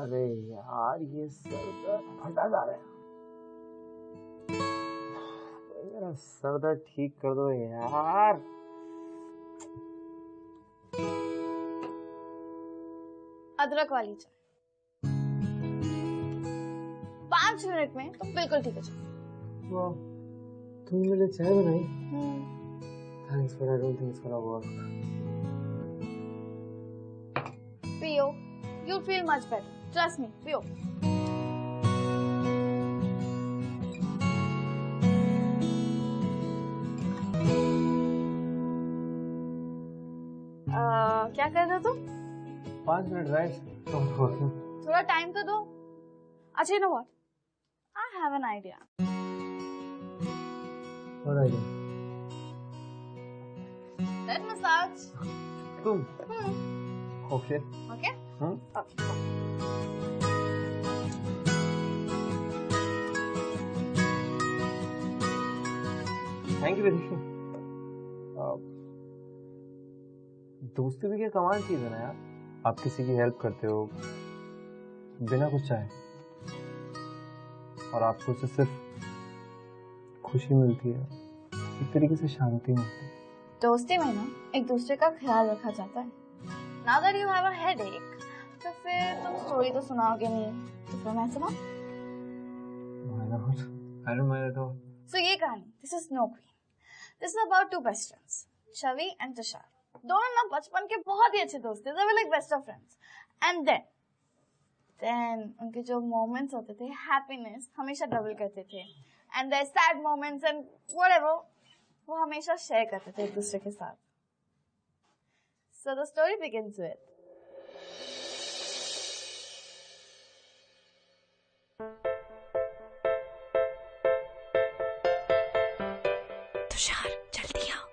अरे यार ये सर दर्द फटा जा रहा है। मेरा सर दर्द ठीक कर दो यार। अदरक वाली चाय 5 मिनट में तो बिल्कुल ठीक हो जाए। वाह, तुमने मेरे लिए चाय बनाई। Thanks for everything for our work. पियो, you'll feel much better. Trust me, पियो। क्या कर रहे हो तुम? 5 मिनट राइट। थोड़ा टाइम तो दो। अच्छा, you know what? I have an idea. What idea? Head massage. तुम? Okay. Okay? Okay. Thank you very. दोस्ती भी क्या कमाल चीज है ना यार। आप किसी की हेल्प करते हो बिना कुछ चाहे और आपको उससे सिर्फ खुशी मिलती है, एक तरीके से शांति मिलती है। दोस्ती में ना एक दूसरे का ख्याल रखा जाता है। Now that you have a headache, तो फिर तुम स्टोरी तो सुनाओगे नहीं, तो फिर मैं सुनाऊं? Why not? I don't mind at all. So ये कहानी, this is Snow Queen. This is about two best friends, Chavi and Tushar. दोनों ना बचपन के बहुत ही अच्छे दोस्त थे, they were like best of friends. And then उनके जो moments होते थे, happiness हमेशा double करते थे. And their sad moments and whatever, वो हमेशा share करते थे एक दूसरे के साथ. So the story begins with Tushar जल्दी आओ।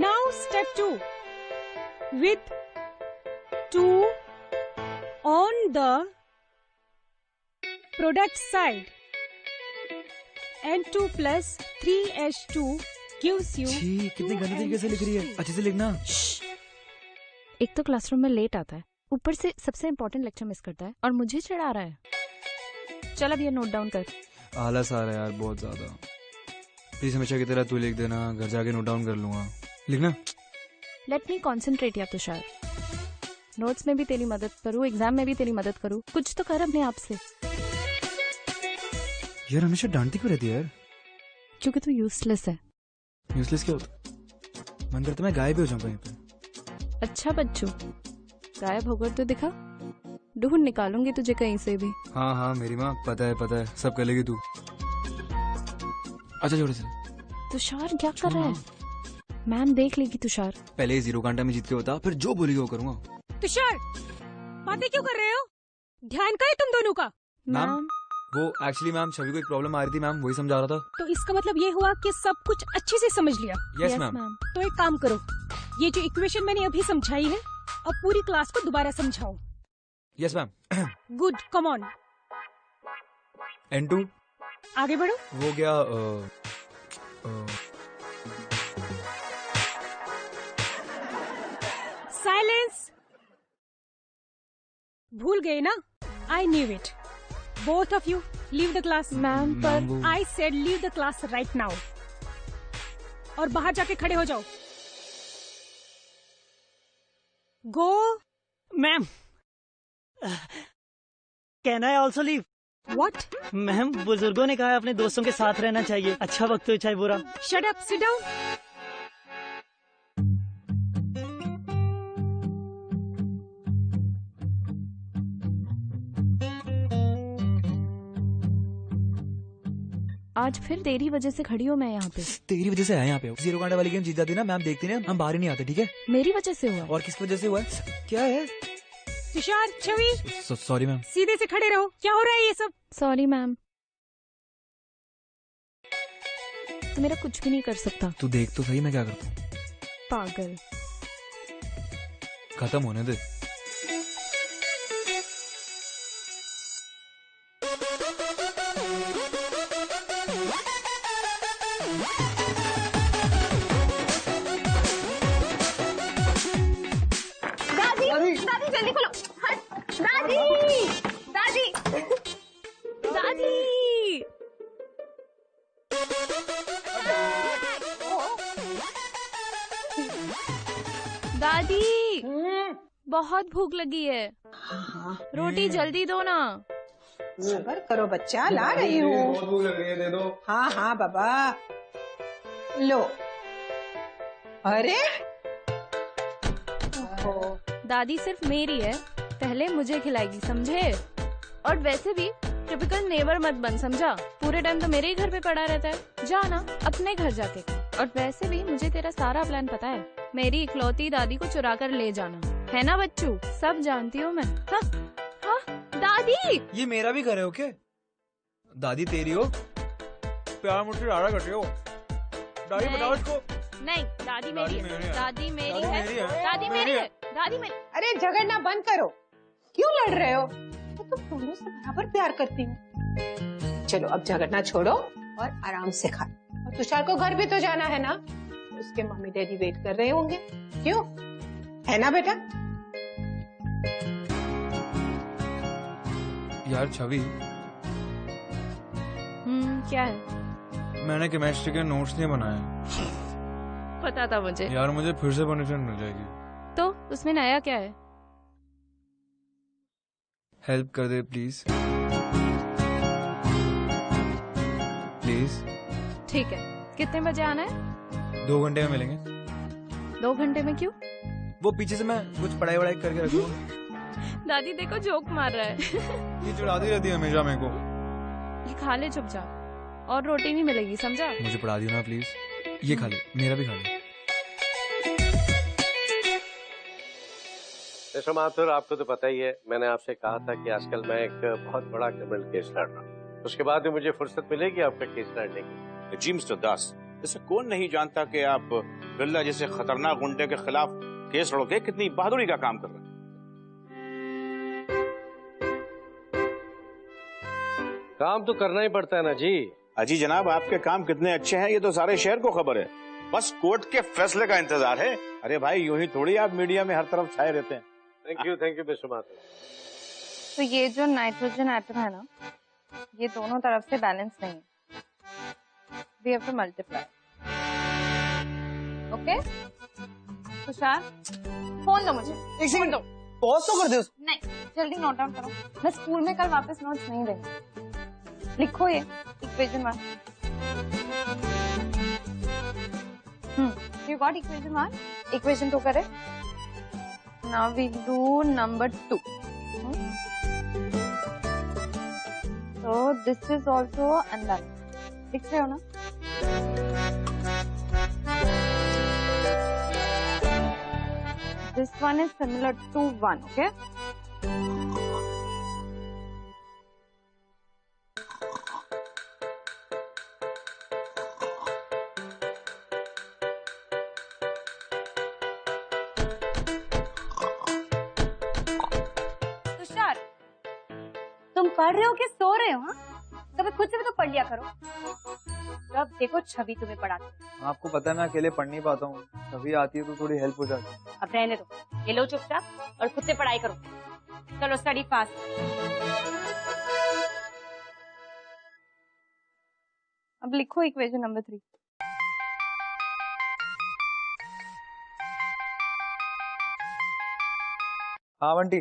Now step 2 with 2 on the product side and 2 plus 3H2 gives you। छी, कितनी गंदी तरीके से लिख रही है, अच्छे से लिखना। एक तो क्लासरूम में लेट आता है, ऊपर से सबसे इम्पोर्टेंट लेक्चर मिस करता है और मुझे चिढ़ा रहा है। चल अब ये नोट डाउन कर। आलस आ रहा है यार बहुत ज्यादा। प्लीज हमेशा की तरह तू लिख देना, घर जाके नोट डाउन कर लूंगा। लिखना। लेट मी कॉन्सेंट्रेट या तुषार। नोट्स में भी तेरी मदद करूँ, एग्जाम में भी तेरी मदद करूँ, कुछ तो कर अपने आप से। यार हमेशा डांटती क्यों रहती है यार? क्योंकि तू यूजलेस है। यूजलेस क्या होता? मन करता मैं गायब ही हो जाऊं कहीं पे। अच्छा बच्चू, गायब होकर तो दिखा, ढूंढ निकालूंगी तुझे कहीं से भी। हाँ हाँ मेरी माँ, पता है सब कर लेगी तू। अच्छा छोड़ से। तुषार क्या कर रहा है? मैम देख लेगी तुषार। पहले 0 घंटा में जीत के बता, फिर जो बोलेगी वो करूंगा। तुषार बातें क्यों कर रहे हो? ध्यान का है तुम दोनों का? मैम वो एक्चुअली मैम छवि को एक प्रॉब्लम आ रही थी मैम, वही समझा रहा था। तो इसका मतलब ये हुआ कि सब कुछ अच्छे से समझ लिया? Yes ma'am. तो एक काम करो, ये जो इक्वेशन मैंने अभी समझाई है अब पूरी क्लास को दोबारा समझाओ। Yes ma'am. Good, come on. N2 आगे बढ़ो। वो गया साइलेंस। भूल गए ना? I knew it. Both of you leave the class. Ma'am पर I said leave the class right now. और बाहर जाके खड़े हो जाओ। Go. Ma'am can I also leave? What? Ma'am बुजुर्गों ने कहा है अपने दोस्तों के साथ रहना चाहिए, अच्छा वक्त हो चाहे बुरा। Shut up, sit down. आज फिर तेरी वजह से खड़ी हूँ मैं यहाँ पे। तेरी वजह से है यहाँ पे। 0 घंटा वाली गेम जीत जाती ना मैम, देखती ना हम बाहर ही नहीं आते, ठीक है? मेरी वजह से हुआ। और किसकी वजह से हुआ है? क्या है? तुषार, छवि सॉरी मैम। सीधे से खड़े रहो। क्या हो रहा है ये सब? Sorry ma'am. तू मेरा कुछ भी नहीं कर सकता। तू देख तो सही मैं क्या करता हूँ। पागल। खत्म होने दे। दादी जल्दी खोलो। दादी दादी बहुत भूख लगी है, हाँ, रोटी जल्दी दो ना। सब्र करो बच्चा, ला रही हूँ। बहुत भूख लग रही है, दे दो। हाँ हाँ बाबा, लो। अरे दादी सिर्फ मेरी है, पहले मुझे खिलाएगी, समझे? और वैसे भी टिपिकल नेबर मत बन, समझा? पूरे टाइम तो मेरे ही घर पे पड़ा रहता है, जा ना अपने घर जाके। और वैसे भी मुझे तेरा सारा प्लान पता है, मेरी इकलौती दादी को चुरा कर ले जाना है ना बच्चू, सब जानती हूँ मैं। हाँ हाँ दादी, ये मेरा भी घर है, ओके? दादी तेरी हो, प्यार मुझसे ज्यादा करते हो। दादी बताओ इसको। नहीं, दादी मेरी है, दादी मेरी है, दादी मेरी मेरी है। है, दादी मेरी। अरे झगड़ना बंद करो, क्यों लड़ रहे हो? मैं तो दोनों से बराबर प्यार करती हूँ। चलो अब झगड़ना छोड़ो और आराम से खाओ। और तुषार को घर भी तो जाना है ना, उसके मम्मी डैडी वेट कर रहे होंगे, क्यों? है ना बेटा? यार छवि, क्या है? मैंने केमिस्ट्री के नोट्स नहीं बनाए। पता था मुझे। यार मुझे फिर से पनिशमेंट मिल जाएगी। तो उसमें नया क्या है? हेल्प कर दे प्लीज, प्लीज। ठीक है, कितने बजे आना है? 2 घंटे में मिलेंगे। 2 घंटे में क्यों? वो पीछे से मैं कुछ पढ़ाई वढ़ाई करके रखूंगा। दादी देखो जोक मार रहा है। ये चिढ़ाती रहती है हमेशा मेरे को। ये खा ले चुपचाप, और रोटी नहीं मिलेगी, समझा? मुझे पढ़ा दियो ना प्लीज। ये खा ले, मेरा भी खा ले। मिस्टर माथुर, आपको तो पता ही है, मैंने आपसे कहा था कि आजकल मैं एक बहुत बड़ा क्रिमिनल केस लड़ रहा हूँ। उसके बाद भी मुझे फुर्सत मिलेगी आपका केस लड़ने की। जी मिस्टर दास, जैसे कौन नहीं जानता कि आप बिरला जैसे खतरनाक गुंडे के खिलाफ केस लड़ोगे, कितनी बहादुरी का काम कर रहे हैं। काम तो करना ही पड़ता है ना जी। अजी जनाब, आपके काम कितने अच्छे हैं ये तो सारे शहर को खबर है, बस कोर्ट के फैसले का इंतजार है। अरे भाई, यूं ही थोड़ी आप मीडिया में हर तरफ छाए रहते हैं। Thank you mister Mathur. तो ये जो नाइट्रोजन एटम है ना, ये दोनों तरफ से बैलेंस नहीं है, we have to multiply. Okay Tushar, phone दो मुझे, फोन दो। पॉज तो कर दे उसको। नहीं, जल्दी नोट डाउन करो, मैं स्कूल में कल वापस नोट्स नहीं देंगे। लिखो ये equation 1। You got equation 1, equation 2 करे। Now we do number 2। So this is also unbalanced. दिख रहे हो ना? This one is similar to 1, okay? Tushar, तुम पढ़ रहे हो कि सो रहे हो? हाँ, कभी खुद से भी तो पढ़ लिया करो। अब देखो छवि तुम्हें पढ़ाती है। आपको पता है मैं अकेले पढ़ नहीं पाता हूँ, छवि आती है तो थोड़ी हेल्प हो जाती है। अब रहने दो, ये लो चुपचाप और खुद से पढ़ाई करो। चलो स्टडी फास्ट। अब लिखो इक्वेशन नंबर 3। हाँ बंटी।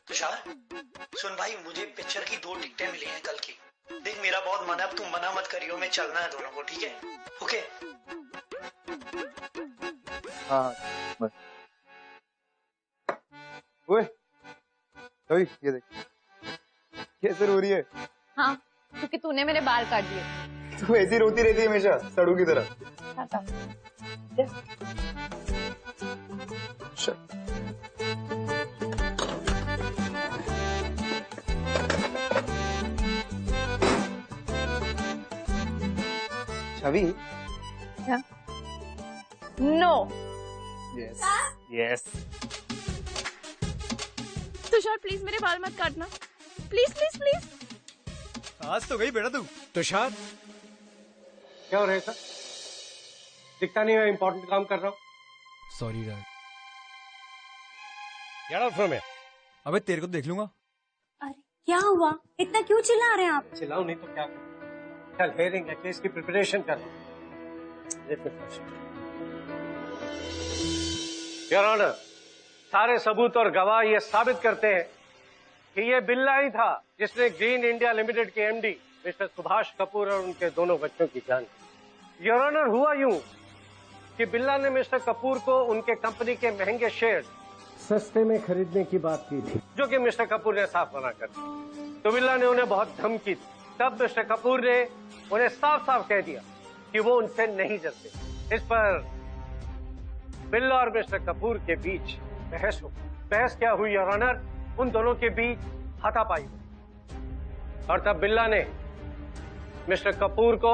तुषार सुन भाई, मुझे पिक्चर की 2 टिकटें मिली हैं कल की। देख मेरा बहुत मन है, अब तुम मना मत करियो, मैं चलना है दोनों को, ठीक है? ओके। हाँ बस। ओए छवि, ये देख कैसे रो रही है। हाँ, क्योंकि तूने मेरे बाल काट दिए। तू ऐसी रोती रहती है हमेशा, सड़ू की तरह। छवि। क्या? No. Yes yes. Tushar please मेरे बाल मत काटना, प्लीज प्लीज प्लीज। आज तो गई बेटा तू। तुषार क्या हो रहा है सर? दिखता नहीं है इम्पोर्टेंट काम कर रहा हूँ। Sorry dad. Get out from here. अबे तेरे को देख लूंगा। अरे क्या हुआ? इतना क्यों चिल्ला रहे हैं आप? चिल्लाऊं नहीं तो क्या करूं? कल हेयरिंग है, केस की प्रिपरेशन कर। योर ऑनर, सारे सबूत और गवाह ये साबित करते हैं कि ये बिल्ला ही था जिसने ग्रीन इंडिया लिमिटेड के एमडी मिस्टर सुभाष कपूर और उनके दोनों बच्चों की जान ली। योर ऑनर, हुआ यूं कि बिल्ला ने मिस्टर कपूर को उनके कंपनी के महंगे शेयर सस्ते में खरीदने की बात की थी, जो कि मिस्टर कपूर ने साफ मना कर दी। तो बिल्ला ने उन्हें बहुत धमकी दी। तब मिस्टर कपूर ने उन्हें साफ साफ कह दिया कि वो उनसे नहीं डरते। इस पर बिल्ला और मिस्टर कपूर के बीच बहस हो। बहस क्या हुई योर ऑनर? उन दोनों के बीच हाथापाई हुई और तब बिल्ला ने मिस्टर कपूर को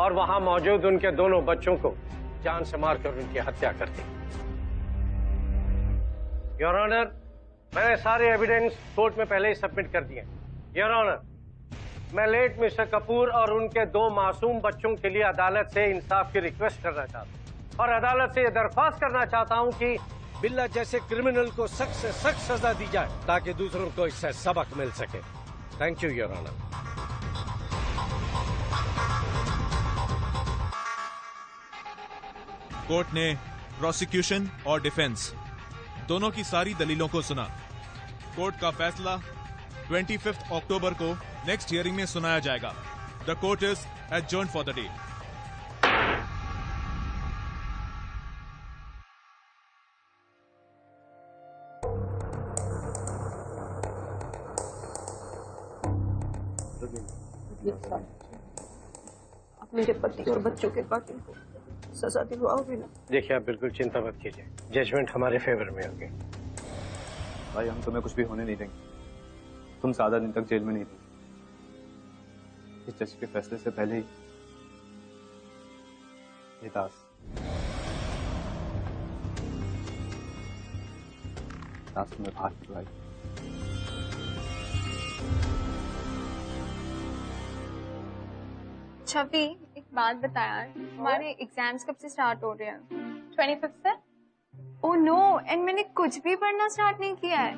और वहां मौजूद उनके दोनों बच्चों को जान से मारकर उनकी हत्या कर दी। योर ऑनर, मैंने सारे एविडेंस कोर्ट में पहले ही सबमिट कर दिए। योर ऑनर, मैं लेट मिस्टर कपूर और उनके 2 मासूम बच्चों के लिए अदालत से इंसाफ की रिक्वेस्ट करना चाहता हूं और अदालत से यह दरख्वास्त करना चाहता हूं कि बिल्ला जैसे क्रिमिनल को सख्त से सख्त सजा दी जाए ताकि दूसरों को इससे सबक मिल सके। Thank you your honour. Court ने प्रोसिक्यूशन और डिफेंस दोनों की सारी दलीलों को सुना। कोर्ट का फैसला 25 अक्टूबर को नेक्स्ट हियरिंग में सुनाया जाएगा। The court is adjourned for the day. आप मेरे पति और बच्चों के कातिल को सजा दिलवाओगे ना? देखिए, आप बिल्कुल चिंता मत कीजिए, जजमेंट हमारे फेवर में होगी। भाई, हम तुम्हें कुछ भी होने नहीं देंगे। तुम ज्यादा दिन तक जेल में नहीं थी। इस जज के फैसले से पहले ही ये दास तुम्हें बाहर निकलाई। छवि, एक बात बता यार, हमारे एग्जाम्स कब से स्टार्ट हो रहे हैं? 25 से। ओह नो, एंड मैंने कुछ भी पढ़ना स्टार्ट नहीं किया है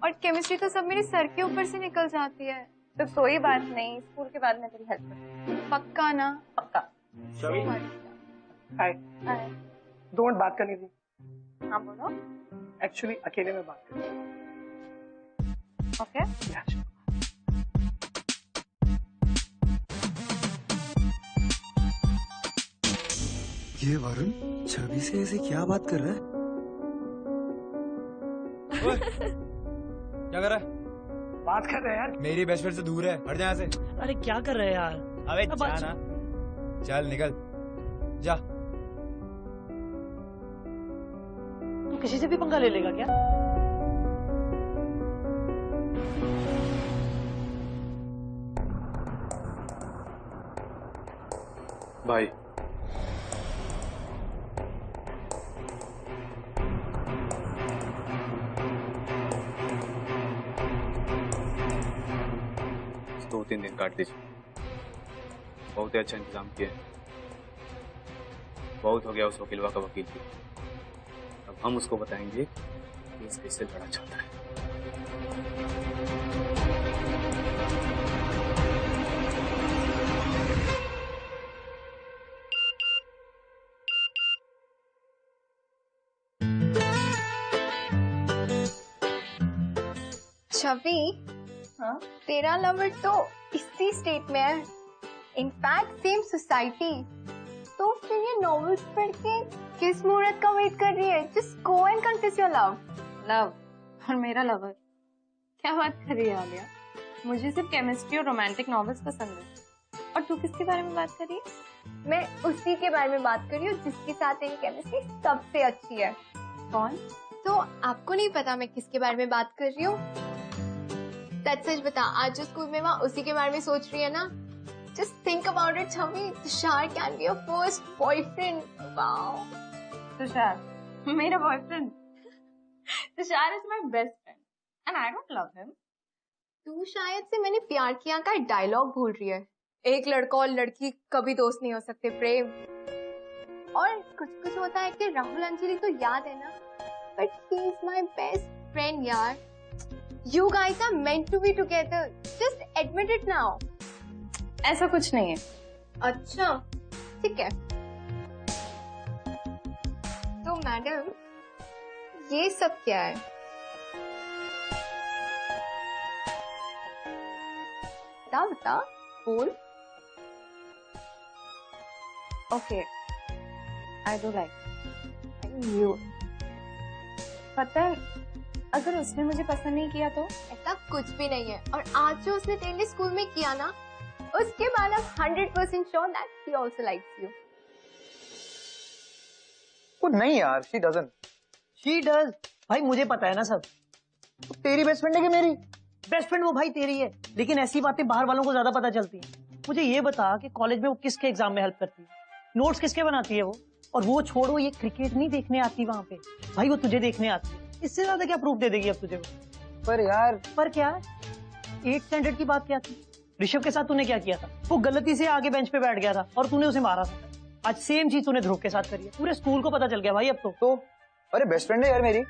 और केमिस्ट्री तो सब मेरे सर के ऊपर से निकल जाती है। तो कोई बात नहीं, स्कूल के बाद मैं तेरी हेल्प करूंगी। पक्का ना? पक्का। छवि, हाय। डोंट बात करनी थी। हाँ बोलो। एक्चुअली अकेले में बात करनी। ओके। ये वरुण छवि से ऐसे क्या बात कर रहा है? क्या कर रहा है? बात कर रहे हैं यार। मेरी बेस्ट फ्रेंड से दूर है, हट जा यहाँ से। अरे क्या कर रहे हैं यार? अबे जा ना, चल निकल जा। तू किसी से भी पंगा ले लेगा क्या? भाई, दो 3 दिन काट दीजिए। बहुत ही अच्छा इंतजाम किया है। बहुत हो गया उस वकीलवा का वकील भी। अब हम उसको बताएंगे कि इस केस से लड़ा चाहता है। छवि, हाँ? तेरा लवर तो इसी स्टेट में है, इनफैक्ट सेम सोसाइटी। तो फिर ये नॉवेल्स पढ़ के किस मुहूर्त का वेट कर रही है? Just go and confess your love. Love और मेरा लवर, क्या बात कर रही है आलिया? मुझे सिर्फ केमिस्ट्री और रोमांटिक नॉवेल्स पसंद है। और तू किसके बारे में बात कर रही है? मैं उसी के बारे में बात कर रही हूँ जिसके साथ तेरी केमिस्ट्री सबसे अच्छी है। कौन? तो आपको नहीं पता मैं किसके बारे में बात कर रही हूँ? सच बता, आज जो स्कूल में वहाँ उसी के बारे में सोच रही है ना? Just think about it, Chhavi. Tushar can be your first boyfriend. Wow. Tushar, मेरा boyfriend. Tushar is my best friend, and I don't love him. तू शायद से मैंने प्यार किया का डायलॉग भूल रही है। एक लड़का और लड़की कभी दोस्त नहीं हो सकते, प्रेम। और कुछ होता है कि राहुल अंजलि तो याद है ना? But he is my best friend, यार. You guys are meant to be together. Just admit it now. ऐसा कुछ नहीं है। अच्छा, ठीक है। तो मैडम, ये सब क्या है? बता बता, बोल। Okay, I do like you. पता है, अगर उसने मुझे पसंद नहीं किया तो? ऐसा कुछ भी नहीं है। और आज जो उसने तेरे लिए स्कूल में किया ना, उसके बाद अब 100% sure that he also likes you. वो नहीं यार, शी डजंट। She does. भाई मुझे पता है ना सब। तो तेरी बेस्ट फ्रेंड है कि मेरी? बेस्ट फ्रेंड वो भाई तेरी है, लेकिन ऐसी बातें बाहर वालों को ज्यादा पता चलती हैं। मुझे ये बता कि कॉलेज में वो किसके एग्जाम में हेल्प करती है, नोट्स किसके बनाती है वो? और वो छोड़ो, ये क्रिकेट नहीं देखने आती वहां पे भाई, वो तुझे देखने आती है। इससे ज्यादा क्या प्रूफ दे देगी अब तुझे वो? पर यार, पर क्या? 8th स्टैंडर्ड की बात क्या थी? ऋषभ के साथ तूने क्या किया था? वो गलती से आगे बेंच पे बैठ गया था और तूने उसे मारा था। आज सेम चीज तूने ध्रुव के साथ करी है। पूरे स्कूल को पता चल गया भाई अब तो। अरे बेस्ट फ्रेंड है यार मेरी,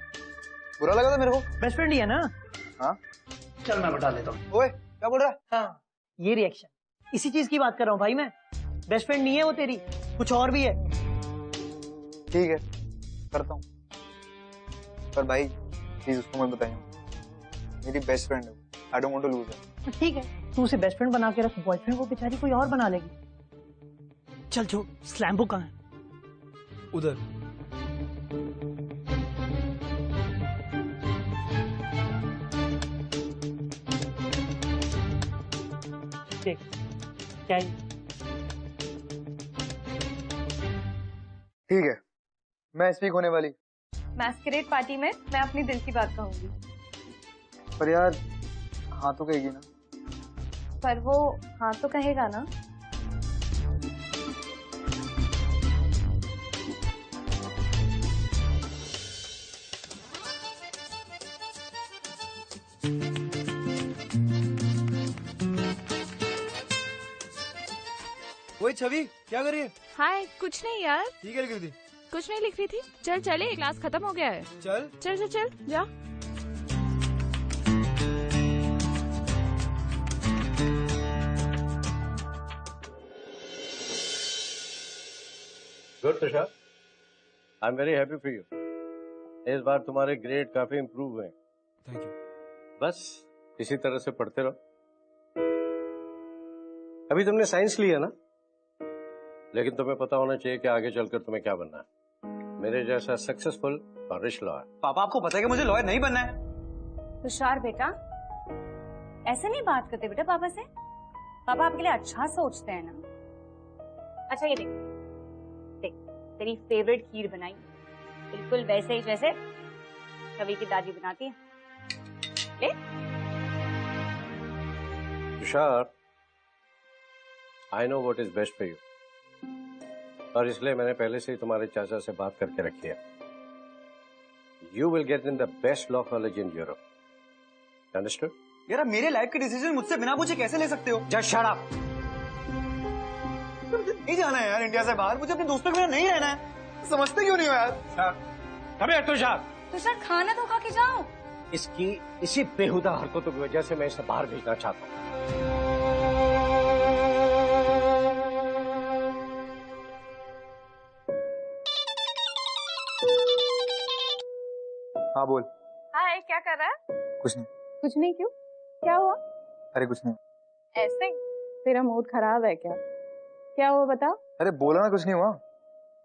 बुरा लगा था मेरे को। बेस्ट फ्रेंड ही है ना? हाँ चल मैं बता देता हूँ। ओए क्या बोल रहा? हाँ, ये रिएक्शन, इसी चीज की बात कर रहा हूँ भाई मैं। बेस्ट फ्रेंड नहीं है वो तेरी, कुछ और भी है। ठीक है, करता हूँ। पर भाई प्लीज उसको मत बताइए, मेरी बेस्ट फ्रेंड है, I don't want to lose her. ठीक है, तू उसे बेस्ट फ्रेंड बना के रख, बॉयफ्रेंड वो बेचारी कोई और बना लेगी। चल जो स्लैम बुक कहाँ है? उधर। देख क्या है? ठीक है, मैं स्पीक होने वाली। मैस्करेड पार्टी में मैं अपनी दिल की बात कहूंगी। पर यार हाँ तो कहेगी ना? पर वो हाँ तो कहेगा ना। ओए छवि, क्या कर रही है? हाय, कुछ नहीं यार। ठीक है, लिख रही थी। कुछ नहीं लिख रही थी। चल चले, क्लास खत्म हो गया है। चल चल चल चल जा। Good Tushar, I am very happy for you. इस बार तुम्हारे ग्रेड काफी इम्प्रूव हुए। Thank you. बस इसी तरह से पढ़ते रहो। अभी तुमने साइंस लिया ना, लेकिन तुम्हें पता होना चाहिए कि आगे चलकर तुम्हें क्या बनना है। मेरे जैसा सक्सेसफुल और रिच लॉयर। पापा आपको पता है कि मुझे लॉयर नहीं बनना है। तुषार बेटा, ऐसे नहीं बात करते बेटा पापा से। पापा आपके लिए अच्छा सोचते हैं ना। अच्छा ये देख देख, तेरी फेवरेट खीर बनाई, बिल्कुल वैसे ही जैसे छवि की दादी बनाती है। ले। Tushar, I know what is best for you, और इसलिए मैंने पहले से ही तुम्हारे चाचा से बात करके रखी है। You will get in the best law college in Europe, understood? यार मेरे लाइफ के डिसीजन मुझसे बिना पूछे कैसे ले सकते हो? Just shut up. नहीं जाना है यार इंडिया से बाहर, मुझे अपने दोस्तों के बिना नहीं रहना है। समझते क्यों नहीं हो यार? Come here Tushar. तुषार खाना तो खा के जाओ। इसकी इसी बेहुदा हरकतों की वजह से मैं इसे बाहर भेजना चाहता हूँ। हाँ बोल। हाय, क्या कर रहा है? कुछ नहीं। कुछ नहीं क्यों? क्या हुआ? अरे कुछ नहीं। ऐसे ही? तेरा मूड खराब है क्या? क्या हुआ बता? अरे बोला ना कुछ नहीं हुआ।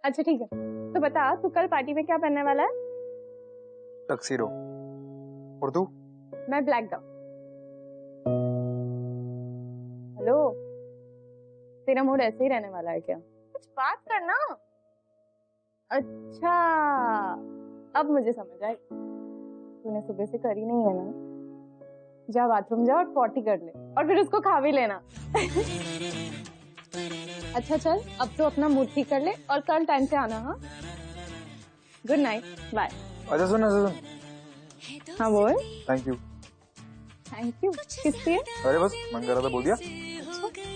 अच्छा ठीक है, तो बता तू कल पार्टी में क्या पहनने वाला है? टक्सीडो। और तू? मैं ब्लैक गाउन। हेलो, तेरा मूड ऐसे ही रहने वाला है क्या? कुछ बात करना। अच्छा, अब मुझे समझ आई, तूने सुबह से करी नहीं है ना। जा बाथरूम जा और पॉटी कर ले, और फिर उसको खा भी लेना। अच्छा चल, अब तो अपना मूड ठीक कर ले और कल टाइम से आना। हाँ, गुड नाइट, बाय। अच्छा सुन। हाँ बोल। Thank you. थैंक यू किस लिए? अरे बस मन कर रहा था, बोल दिया।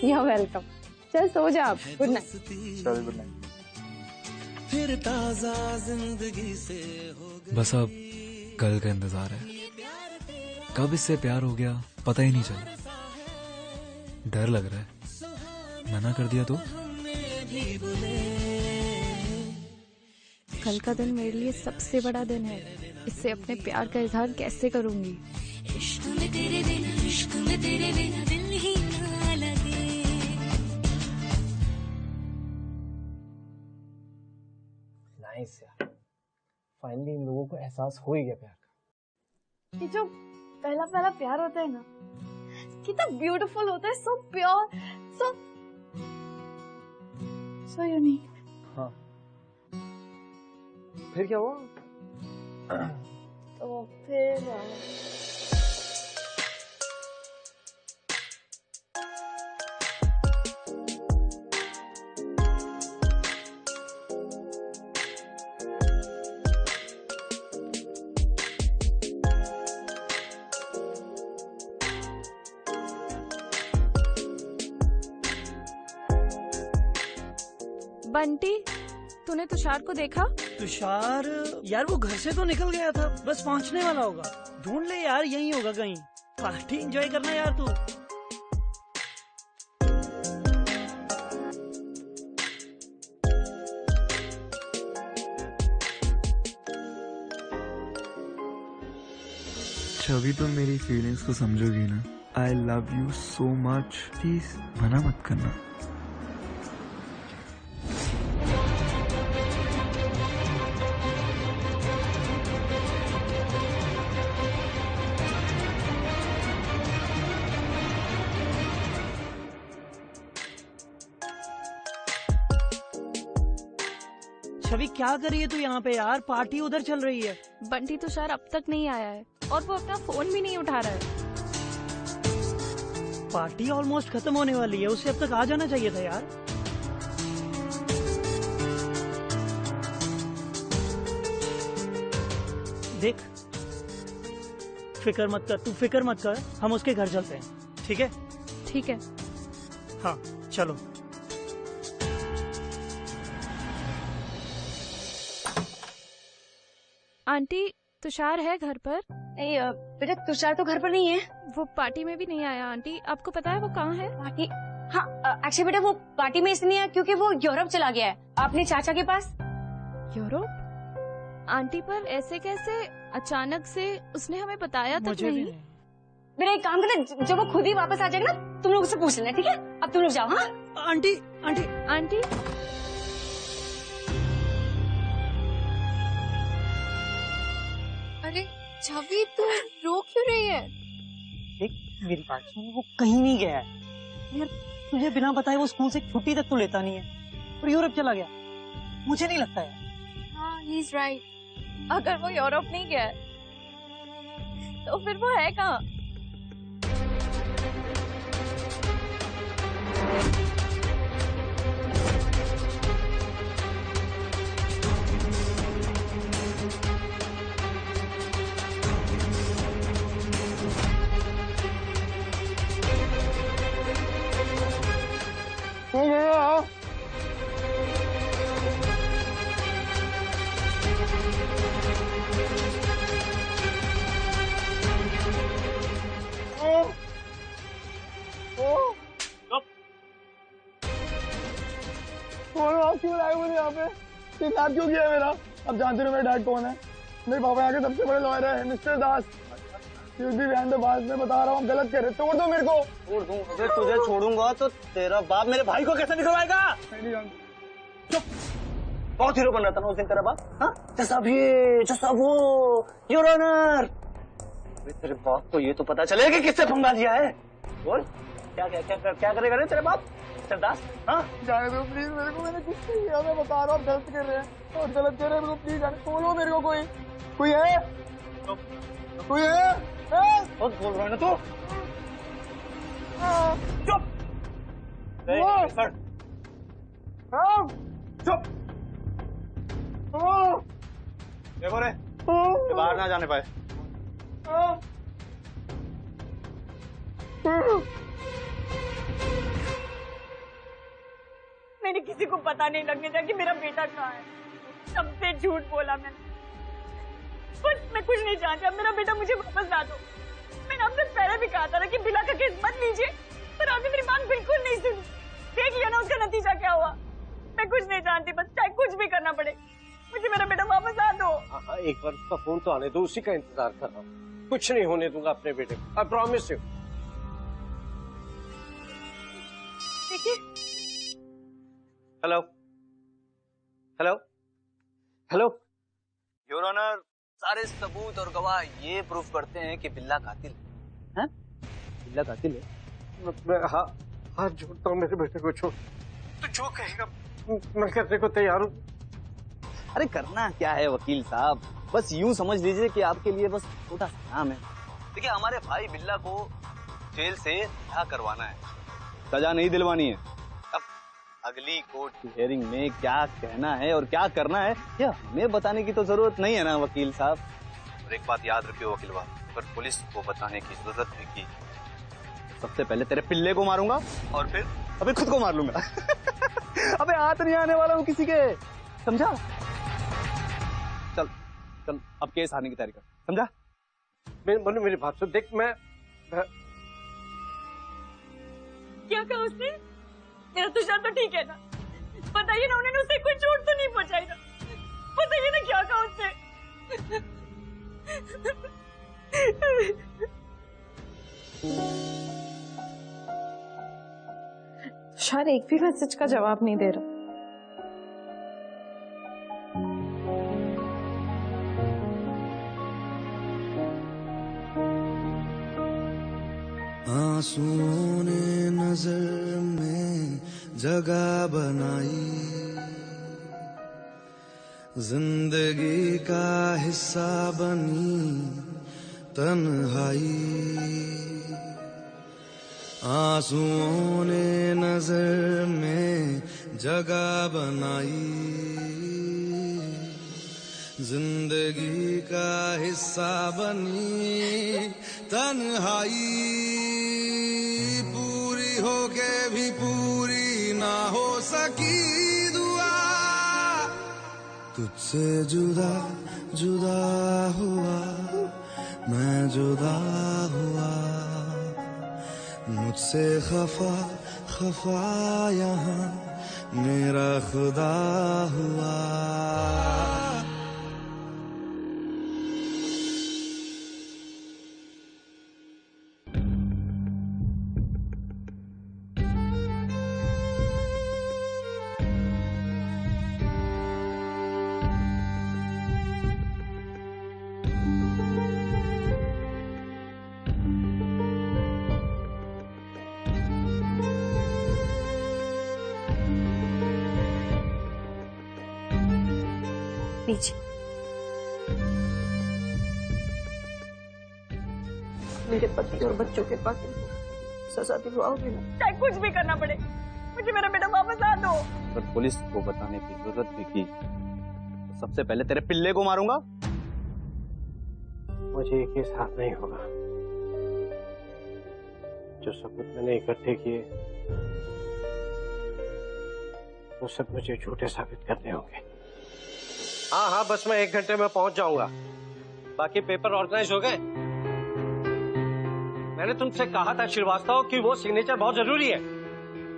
You welcome. चल सो जा, गुड नाइट। चल गुड नाइट। फिर ताजा जिंदगी से बस अब कल का इंतजार है। कब इससे प्यार हो गया पता ही नहीं चला। डर लग रहा है, मना कर दिया तो। कल का दिन मेरे लिए सबसे बड़ा दिन है, इससे अपने प्यार का इजहार कैसे करूंगी? इश्क में तेरे बिना दिल ही ना लगे। नाइस यार, फाइनली इन लोगों को एहसास हो ही गया प्यार का। ये जो पहला पहला प्यार होता है ना, कितना ब्यूटीफुल होता है, सो प्योर, सो यूनिक। हाँ, फिर क्या हुआ? तो फिर बंटी, तूने तुषार को देखा? तुषार यार वो घर से तो निकल गया था, बस पहुंचने वाला होगा। ढूंढ ले यार, यहीं होगा कहीं। पार्टी एंजॉय करना यार तू। छवि तुम मेरी फीलिंग्स को समझोगी ना। I love you so much, please मना मत करना। छवि क्या कर रही है तू यहाँ पे यार? पार्टी उधर चल रही है। बंटी तुषार अब तक नहीं आया है और वो अपना फोन भी नहीं उठा रहा है। पार्टी ऑलमोस्ट खत्म होने वाली है, उसे अब तक आ जाना चाहिए था यार। देख, फिक्र मत कर, तू फिक्र मत कर, हम उसके घर चलते हैं, ठीक है? ठीक है। हाँ चलो। आंटी, तुषार है घर पर? नहीं बेटा, तुषार तो घर पर नहीं है। वो पार्टी में भी नहीं आया आंटी, आपको पता है वो कहाँ है? पार्टी? हाँ एक्चुअली बेटा वो पार्टी में इसलिए नहीं आया क्योंकि वो यूरोप चला गया है अपने चाचा के पास। यूरोप? आंटी पर ऐसे कैसे अचानक से? उसने हमें बताया तक नहीं। मेरा एक काम करना, जब वो खुद ही वापस आ जाएगा ना, तुम लोग उससे पूछ लेना, ठीक है? अब तुम लोग जाओ। हाँ आंटी आंटी आंटी अरे छवि, तू रो क्यों रही है? देख मेरी बात सुन, वो कहीं नहीं गया है यार। तुझे बिना बताए वो स्कूल से छुट्टी तक तो लेता नहीं है और यूरोप चला गया। मुझे नहीं लगता है। हाँ ही इज राइट। अगर वो यूरोप नहीं गया तो फिर वो है कहाँ? क्यों लाए मुझे यहाँ पे? किडनैप क्यों किया मेरा? अब जानते हो मेरे डैड कौन है? मेरे पापा यहाँ के सबसे बड़े लॉयर है, मिस्टर दास। मैं बता रहा हूँ, गलत कर रहे। तोड़ दो मेरे को। तोड़ दूं? अगर तुझे छोड़ूंगा तो तेरा बाप मेरे भाई को कैसे निकलवाएगा? चुप। बहुत हीरो बन रहा था ना उस दिन तेरा बाप। हाँ, जैसा वो योर ऑनर। तेरे बाप को ये तो पता चलेगा कि किससे पंगा लिया है। बोल, क्या करेगा रे तेरे बाप? सरदास, हाँ? जाने दो प्लीज मेरे को, मैंने कुछ नहीं किया। मैं बता रहा हूँ, गलत कर रहे हैं और गलत कर रहे हैं। प्लीज जाने बोलो मेरे को। कोई है? कोई है? बहुत बोल रहा है ना तू? चुप। चुप। देखो रे, ये बाहर ना जाने पाए। मैंने किसी को पता नहीं लगने दिया कि मेरा बेटा कहाँ है। सबसे झूठ बोला मैंने। बस मैं कुछ नहीं जानती। अब मेरा बेटा मुझे वापस ला दो। मैंने आपसे पहले भी कहा था ना कि बिला का केस मत लीजिए, पर आपने मेरी बात बिल्कुल नहीं सुनी। देख लिया ना उसका नतीजा क्या हुआ। मैं कुछ नहीं जानती, बस चाहे कुछ भी करना पड़े। मुझे मेरा बेटा वापस आ दो। हाँ, एक बार उसका फोन तो आने दो, उसी का इंतजार कर रहा हूँ। कुछ नहीं होने दूंगा अपने बेटे को, आई प्रॉमिस यू। देखिए। Hello hello hello. Your honour, सारे सबूत और गवाह ये प्रूफ करते हैं कि बिल्ला कातिल है। बिल्ला कातिल है। मैं हाथ जोड़ता हूँ, मेरे बेटे को छोड़। तो जो कहेगा मैं करने को तैयार हूँ। अरे करना क्या है वकील साहब, बस यूं समझ लीजिए कि आपके लिए बस छोटा सा नाम है। देखिए, हमारे भाई बिल्ला को जेल से रिहा करवाना है, सजा नहीं दिलवानी है। अब अगली कोर्ट की हियरिंग में क्या कहना है और क्या करना है ये हमें बताने की तो जरूरत नहीं है ना वकील साहब। और एक बात याद रखियो वकील साहब, अगर पुलिस को बताने की जरूरत भी की, सबसे पहले तेरे पिल्ले को मारूंगा और फिर अबे खुद को मार लूंगा। अबे हाथ नहीं आने वाला हूँ किसी के, समझा? चल चल अब केस हारने की तैयारी कर, समझा? मेरी बात सुन, देख मैं क्या कहा उसने? मेरा तुषार तो ठीक है ना? बताइए ना, उन्होंने उसे कोई चोट तो नहीं पहुंचाई ना? बताइए ना क्या कहा उसने? तुषार एक भी मैसेज का जवाब नहीं दे रहा। आंसुओं ने नजर में जगह बनाई, जिंदगी का हिस्सा बनी तन्हाई। आंसुओं ने नजर में जगह बनाई, जिंदगी का हिस्सा बनी तन्हाई। पूरी होके भी पूरी ना हो सकी दुआ, तुझसे जुदा जुदा हुआ मैं जुदा हुआ। मुझसे खफा खफा यहाँ मेरा खुदा हुआ। नीचे मेरे पति और बच्चों के कातिल को सजा दिलवाओगे ना? चाहे कुछ भी करना पड़े, मुझे मेरा बेटा वापस आ दो। अगर पुलिस को बताने की जरूरत भी की तो सबसे पहले तेरे पिल्ले को मारूंगा। मुझे ये केस हार नहीं होगा। जो सबूत मैंने इकट्ठे किए वो सब मुझे झूठे साबित करने होंगे। हाँ, बस मैं 1 घंटे में पहुंच जाऊंगा। बाकी पेपर ऑर्गेनाइज हो गए। मैंने तुमसे कहा था श्रीवास्तव कि वो सिग्नेचर बहुत जरूरी है।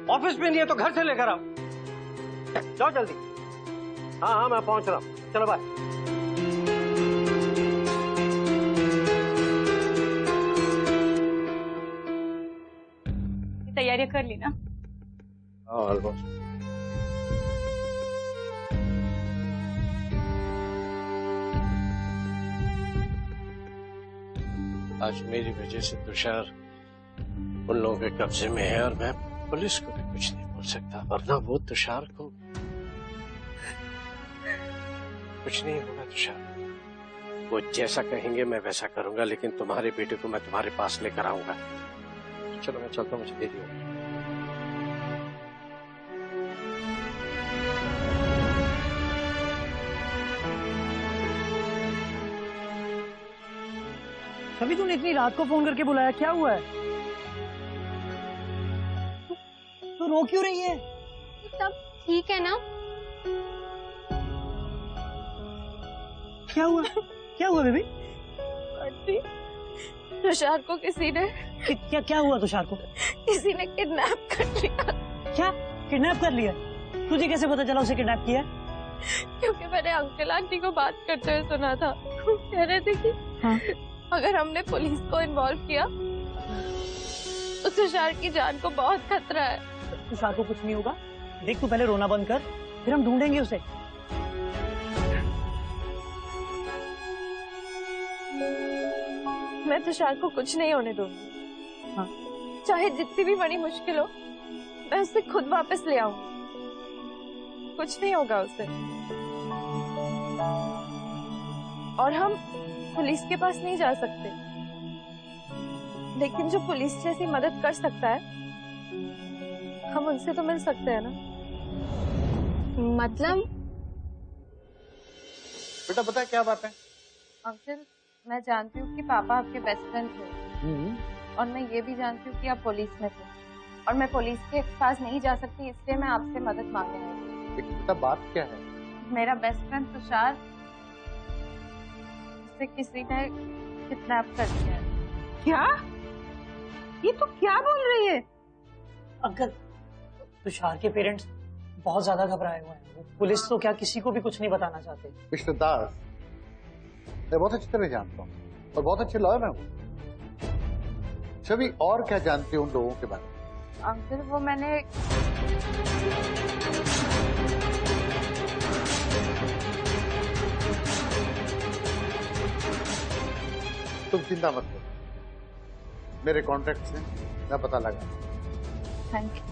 ऑफिस में नहीं है तो घर से लेकर आओ। जाओ जल्दी। हाँ, मैं पहुंच रहा हूँ। चलो बाय। तैयारियां कर ली ना? ऑलमोस्ट। आज मेरी वजह से तुषार उन लोगों के कब्जे में है और मैं पुलिस को भी कुछ नहीं बोल सकता, वरना वो तुषार को कुछ नहीं होगा। तुषार वो जैसा कहेंगे मैं वैसा करूंगा, लेकिन तुम्हारे बेटे को मैं तुम्हारे पास लेकर आऊंगा। चलो मैं चलता हूँ, मुझे देरी हो गई। कभी तूने इतनी रात को फोन करके बुलाया, क्या हुआ है? तू रो क्यों रही है? सब ठीक है ना? क्या हुआ? क्या हुआ बेबी? तुषार को किसी ने क्या हुआ तुषार को? किसी ने किडनैप कर लिया। क्या किडनैप कर लिया? तुझे कैसे पता चला उसे किडनैप किया? क्योंकि मैंने अंकल आंटी को बात करते हुए सुना था। वो कह रहे थे कि अगर हमने पुलिस को इन्वॉल्व किया तो तुषार की जान को बहुत खतरा है। तुषार को कुछ नहीं होगा, देख तू पहले रोना बंद कर, फिर हम ढूंढेंगे उसे। मैं तुषार को कुछ नहीं होने दूंगी। हाँ। चाहे जितनी भी बड़ी मुश्किल हो, मैं उसे खुद वापस ले आऊंगी। कुछ नहीं होगा उसे। और हम पुलिस के पास नहीं जा सकते, लेकिन जो पुलिस जैसी मदद कर सकता है, हम उनसे तो मिल सकते हैं ना। मतलब बेटा पता है क्या बात है? अंकल, मैं जानती हूँ कि पापा आपके बेस्ट फ्रेंड थे, और मैं ये भी जानती हूँ कि आप पुलिस में थे, और मैं पुलिस के पास नहीं जा सकती, इसलिए मैं आपसे मदद मांगने आई हूँ। बेटा बात क्या है? मेरा बेस्ट फ्रेंड तुषार, उसे किसी ने किडनैप कर दिया है। क्या? ये तो क्या बोल रही है? अंकल, तुषार के पेरेंट्स बहुत ज्यादा घबराए हुए हैं। वो पुलिस तो क्या किसी को भी कुछ नहीं बताना चाहते। मिस्टर दास, मैं बहुत अच्छी तरह जानता हूँ और बहुत अच्छे लॉयर हूँ। छवि, और क्या जानती हूँ उन लोगों के बारे में? अंकल, वो मैंने तुम चिंता मत करो, मेरे कॉन्ट्रैक्ट से मैं पता लगा। Thank you.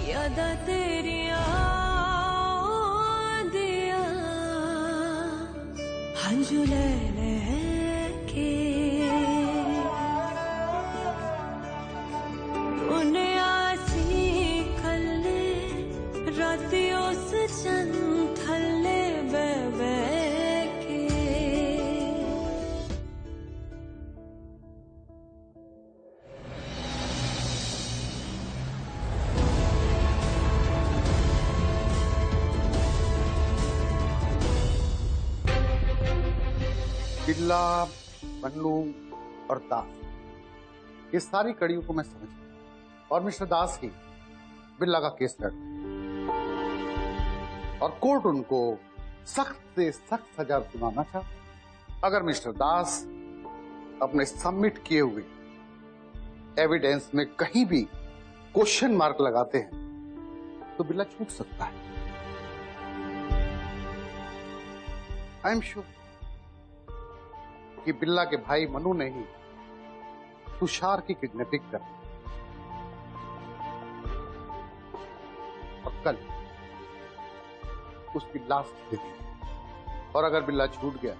यादा तेरिया दिया हंजू ले के उन्हें आसी कल्ले राती उस चंद थल्ले बे के बिल्ला, मन्नू और दास, इस सारी कड़ियों को मैं समझ गया और मिस्टर दास ही बिल्ला का केस लड़ और कोर्ट उनको सख्त से सख्त सजा सुनाना चाहता। अगर मिस्टर दास अपने सबमिट किए हुए एविडेंस में कहीं भी क्वेश्चन मार्क लगाते हैं तो बिल्ला छूट सकता है। आई एम श्योर कि बिल्ला के भाई मनु ने ही तुषार की किडनैपिंग कर और कल उसकी लाश दे दी। और अगर बिल्ला छूट गया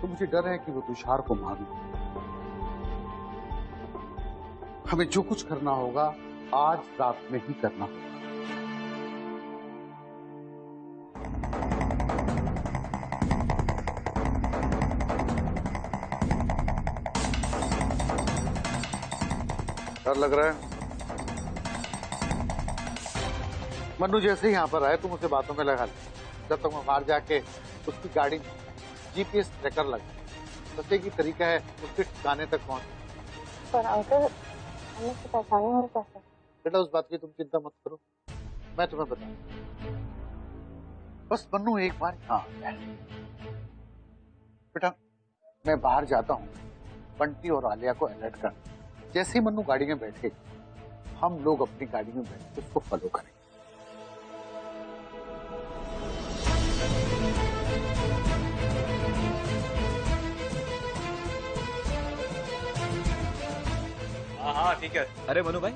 तो मुझे डर है कि वो तुषार को मार ले। हमें जो कुछ करना होगा आज रात में ही करना होगा। डर लग रहा है? मन्नू जैसे ही यहाँ पर आए तुम उसे बातों में लगा ले। जब तक मैं बाहर जाके उसकी गाड़ी में जीपीएस ट्रैकर लगा, बस एक ही तरीका है उसके ठिकाने तक पहुंचने। पर अंकल, हमें तो पहचाने और कैसे? बेटा उस बात की तुम चिंता मत करो, मैं तुम्हें बताऊंगा। बस मन्नू एक बार यहाँ आ जाए। बेटा मैं बाहर जाता हूँ बंटी और आलिया को अलर्ट कर। जैसे ही मन्नू गाड़ी में बैठे हम लोग अपनी गाड़ी में बैठ उसको फॉलो करें। हाँ ठीक है। अरे मनु भाई,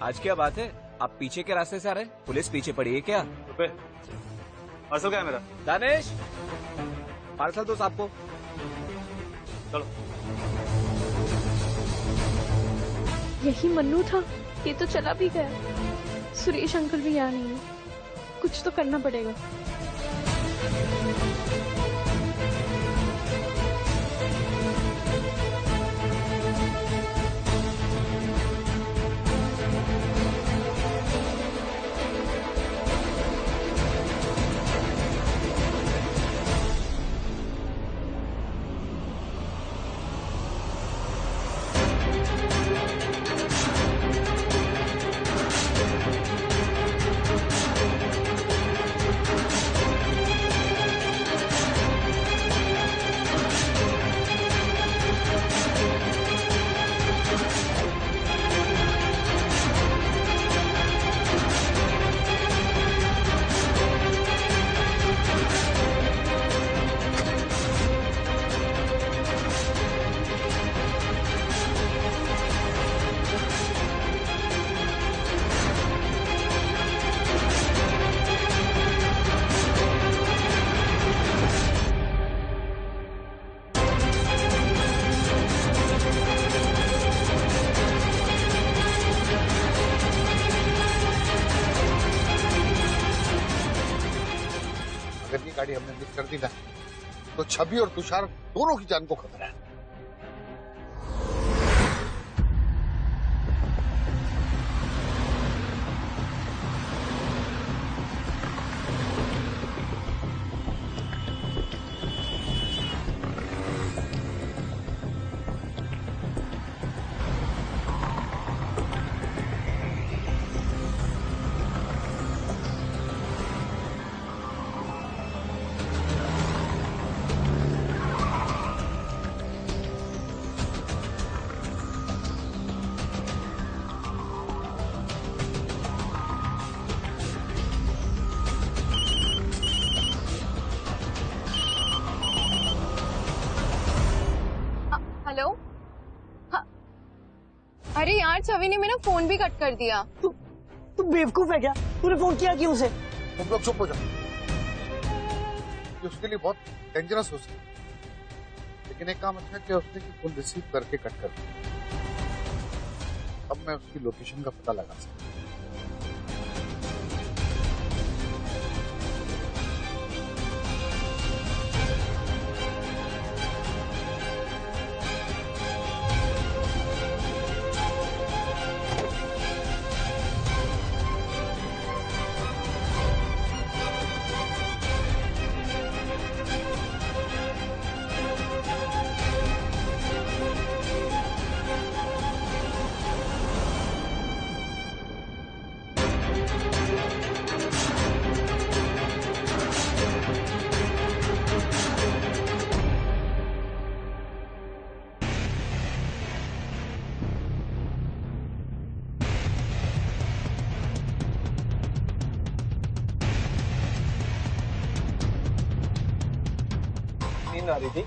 आज क्या बात है? आप पीछे के रास्ते से आ रहे हैं? पुलिस पीछे पड़ी है क्या? पार्सल क्या है मेरा? दानिश, पार्सल दो साहब को। चलो। यही मन्नू था? ये तो चला भी गया। सुरेश अंकल भी यहाँ नहीं है, कुछ तो करना पड़ेगा। गाड़ी हमने मिस कर दी ना, तो छवि और तुषार दोनों की जान को खतरा है। हेलो। हाँ। अरे यार छवि ने मेरा फोन भी कट कर दिया। तू बेवकूफ है क्या? तूने फोन किया क्यों उसे? तुम लोग चुप हो जाओ। ये उसके लिए बहुत डेंजरस हो सकता है, लेकिन एक काम अच्छा किया उसने कि फोन रिसीव करके कट कर दिया। अब मैं उसकी लोकेशन का पता लगा सकता हूँ। नींद आ रही थी।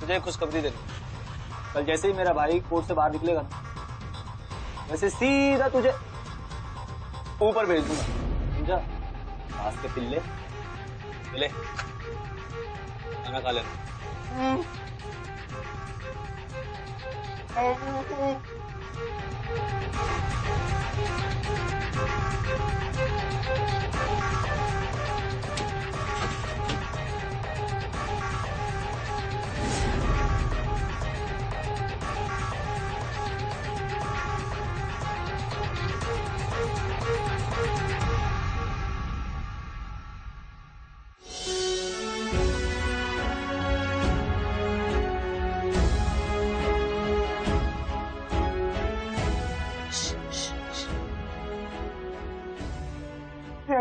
तुझे खुशखबरी देनी, कल जैसे ही मेरा भाई कोर्ट से बाहर निकलेगा ना, वैसे सीधा तुझे ऊपर भेज दूंगा, समझा? पास के पिल्ले ले, खाना खा लेना।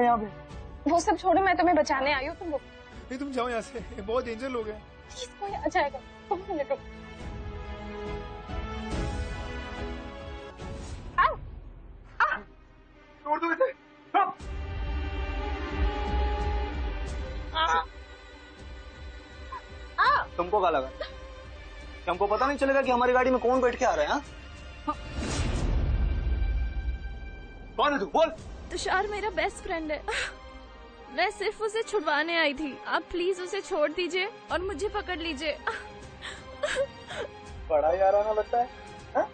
यहाँ पे वो सब छोड़ो, मैं तुम्हें बचाने आई हूँ। तुम रुको। नहीं तुम जाओ यहाँ से, ये बहुत डेंजर लोग हैं। प्लीज कोई आ जाएगा, तुम रुको। छोड़ दो इसे। तुमको क्या लगा कि हमको पता नहीं चलेगा कि हमारी गाड़ी में कौन बैठ के आ रहा है? हाँ? कौन है तू? बोल। तुषार मेरा बेस्ट फ्रेंड है। मैं सिर्फ उसे छुड़वाने आई थी। आप प्लीज उसे छोड़ दीजिए और मुझे पकड़ लीजिए। बड़ा याराना लगता है, हाँ?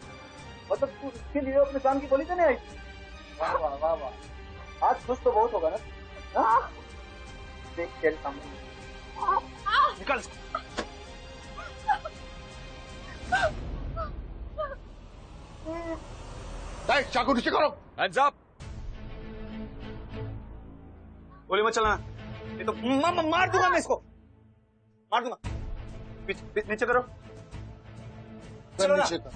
मतलब तू इसके लिए अपने जान की गोली देने आई थी? वाह वाह वाह वाह, आज खुश तो बहुत होगा ना? हाँ? देख तेरे सामने निकल। चाकू नीचे करो। Hands up! गोली मत चलाना, ये तो मार दूंगा मैं इसको, मार दूंगा। नीचे करो, चलो ना। नीचे कर।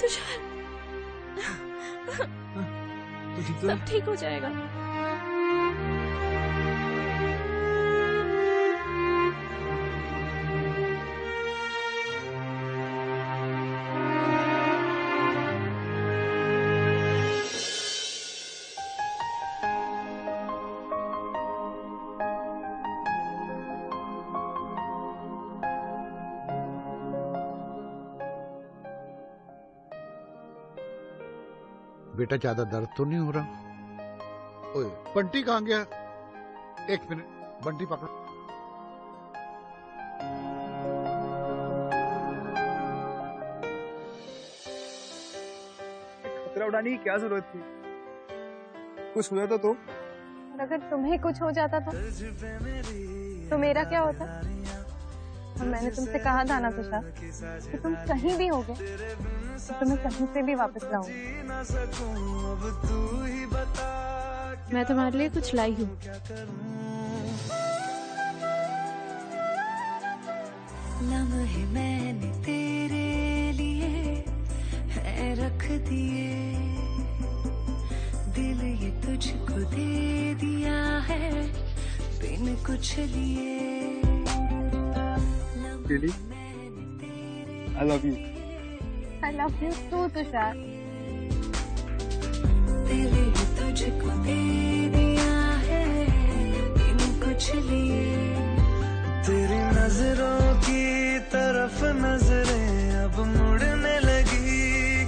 तुषार, सब ठीक हो जाएगा। बेटा ज्यादा दर्द तो नहीं हो रहा? ओए, बंटी कहाँ गया? एक मिनट, बंटी पकड़ो। खतरा उड़ाने की क्या जरूरत थी? कुछ हुआ तो और अगर तुम्हें कुछ हो जाता था तो मेरा क्या होता? और मैंने तुमसे कहा था ना तुषार कि तुम कहीं भी होगे तो तुम्हें कहीं से भी वापस लाऊंगी। मैं तुम्हारे लिए कुछ लाई हूँ। लम्हे मैंने तेरे लिए है रख दिए, दिल ये तुझको दे दिया है बिन कुछ लिए। Really? I love you. I love you too, Tushar. दिल ये तुझको दे दिया है बिन कुछ लिए। तेरी नजरों की तरफ नजरें अब मुड़ने लगी,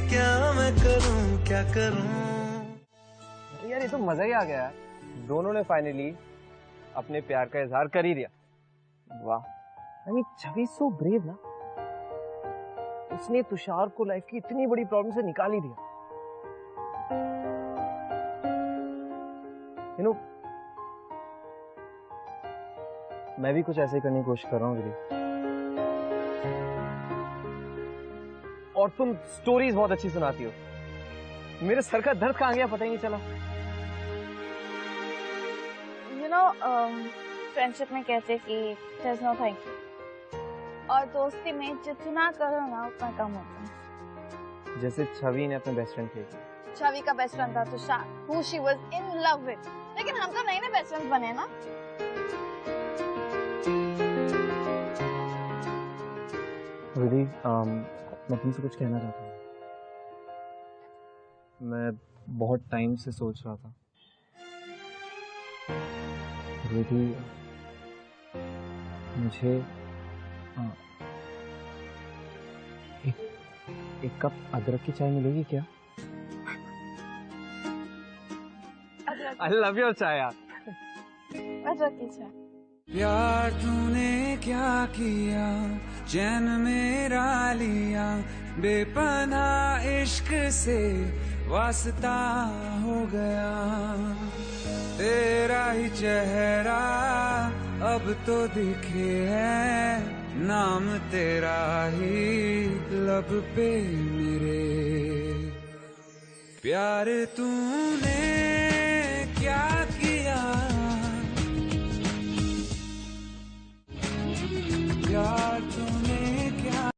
क्या मैं करूं क्या करूं। यार ये तो मजा ही आ गया यार। दोनों ने फाइनली अपने प्यार का इजहार कर ही दिया। वाह, I mean Chhavi so brave ना, उसने तुषार को लाइफ की इतनी बड़ी प्रॉब्लम से निकाल ही दिया। यू नो, मैं भी कुछ ऐसे ही करने की कोशिश कर रहा हूँ गिरी। और तुम स्टोरीज बहुत अच्छी सुनाती हो। मेरे सर का दर्द कहाँ गया पता ही नहीं चला। यू नो, फ्रेंडशिप में कहते कि there's no thank you, और दोस्ती में जितना करो ना उतना कम होता है। जैसे छवि ने अपने बेस्ट फ्रेंड के लिए। छवि का बेस्ट फ्रेंड था Tushar, who she was in love with, लेकिन हम तो नए नए बेस्ट फ्रेंड्स बने ना। रिधि, मैं तुमसे कुछ कहना चाहता हूँ। मैं बहुत टाइम से सोच रहा था रिधि, मुझे एक कप अदरक की चाय मिलेगी क्या? आई लव योर चाय यार। अदरक की चाय। प्यार तूने क्या किया, चैन मेरा लिया, बेपनाह इश्क से वास्ता हो गया। तेरा ही चेहरा अब तो दिखे है, नाम तेरा ही लब पे मेरे। प्यार तूने